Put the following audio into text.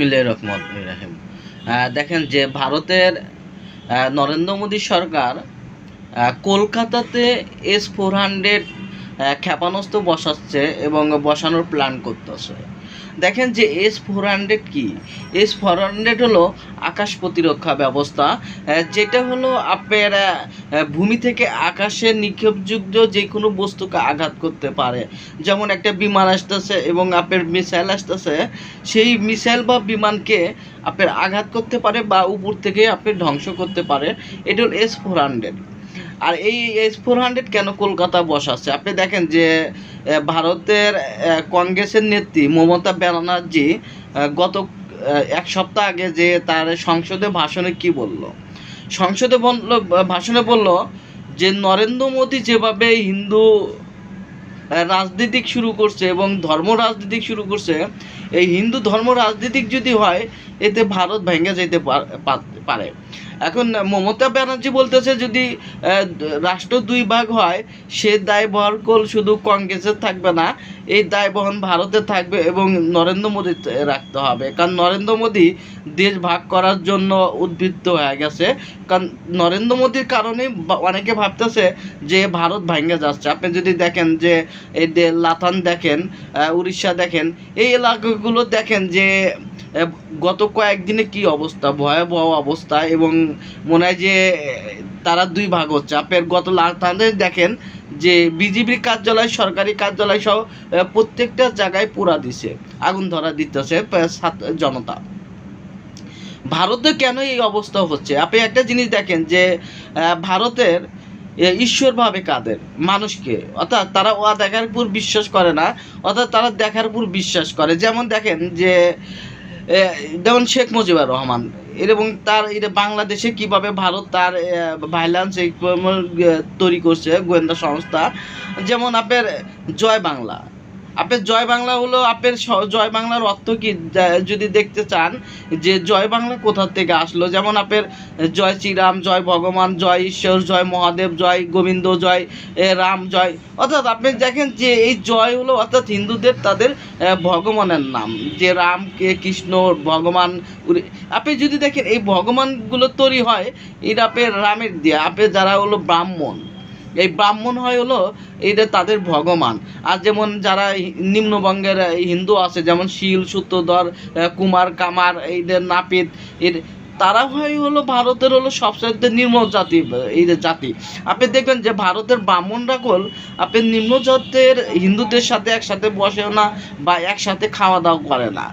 রহমতুল্লাহি রাহিম। দেখেন যে ভারতের নরেন্দ্র মোদী সরকার কলকাতাতে S-400 ক্ষেপণাস্ত্র বসাচ্ছে এবং বসানোর প্ল্যান করতেছে। দেখেন যে S-400 কি? S-400 হলো আকাশ প্রতিরক্ষা ব্যবস্থা, যেটা হলো আপনার ভূমি থেকে আকাশে নিক্ষেপযোগ্য যে কোনো বস্তুকে আঘাত করতে পারে। যেমন একটা বিমান আসতেছে এবং আপনার মিসাইল আসতেছে, সেই মিসাইল বা বিমানকে আপনার আঘাত করতে পারে বা উপর থেকে আপনি ধ্বংস করতে পারে। এটা হলো S-400। আর এই S-400 কেন কলকাতা বসাচ্ছে? আপনি দেখেন যে ভারতের কংগ্রেসের নেত্রী মমতা ব্যানার্জি গত এক সপ্তাহ আগে যে তার সংসদে ভাষণে কি বলল? ভাষণে বলল যে নরেন্দ্র মোদী যেভাবে হিন্দু রাজনীতিক শুরু করছে এবং ধর্ম রাজনীতিক শুরু করছে, এই হিন্দু ধর্ম রাজনীতিক যদি হয় এতে ভারত ভেঙে যেতে পারে। এখন মমতা ব্যানার্জি বলতেছে যদি রাষ্ট্র দুই ভাগ হয়, সে দায়বহন শুধু কংগ্রেসের থাকবে না, এই দায়বহন ভারতের থাকবে এবং নরেন্দ্র মোদী রাখতে হবে। কারণ নরেন্দ্র মোদী দেশ ভাগ করার জন্য উদ্বৃত্ত হয়ে গেছে। কারণ নরেন্দ্র মোদীর কারণে অনেকে ভাবতেছে যে ভারত ভেঙে যাচ্ছে। আপনি যদি দেখেন যে এই লাথান দেখেন, উড়িষ্যা দেখেন, এই এলাকাগুলো দেখেন যে গত কয়েকদিনে কি অবস্থা, ভয়াবহ অবস্থা, এবং মনে হয় যে তারা দুই ভাগ হচ্ছে। আপনার গত লাথানে দেখেন যে বিজেপির কার্যালয়, সরকারি কার্যালয় সহ প্রত্যেকটা জায়গায় পুরা দিছে, আগুন ধরা দিতেছে জনতা। ভারতে কেন এই অবস্থা হচ্ছে? আপনি একটা জিনিস দেখেন যে ভারতের ঈশ্বর ভাবে কাদের মানুষকে, অর্থাৎ তারা দেখার উপর বিশ্বাস করে না, অর্থাৎ তারা দেখার উপর বিশ্বাস করে। যেমন দেখেন যে যেমন শেখ মুজিবুর রহমান এবং তার বাংলাদেশে কিভাবে ভারত তার ভাইলেন্স তৈরি করছে গোয়েন্দা সংস্থা। যেমন আপনার জয় বাংলা, আপনার জয় বাংলা হলো আপনার জয় বাংলার অর্থ কি যদি দেখতে চান যে জয় বাংলা কোথা থেকে আসলো, যেমন আপনার জয় শ্রীরাম, জয় ভগবান, জয় ঈশ্বর, জয় মহাদেব, জয় গোবিন্দ, জয় রাম, জয়, অর্থাৎ আপনি দেখেন যে এই জয় হলো অর্থাৎ হিন্দুদের তাদের ভগবানের নাম, যে রাম কে কৃষ্ণ ভগবান। আপনি যদি দেখেন এই ভগবানগুলো তৈরি হয় এটা আপনার রামের দিয়ে, আপনি যারা হলো ব্রাহ্মণ, এই ব্রাহ্মণ হয় হলো এটা তাদের ভগবান। আর যেমন যারা নিম্নবঙ্গের হিন্দু আছে, যেমন শীল, সূত্রধর, কুমার, কামার, এইদের নাপিত, এর তারা হয় হলো ভারতের হলো সবচেয়ে নিম্ন জাতি, এই জাতি। আপনি দেখবেন যে ভারতের ব্রাহ্মণরা হল আপনি নিম্ন জাতের হিন্দুদের সাথে একসাথে বসেও না বা একসাথে খাওয়া দাওয়া করে না।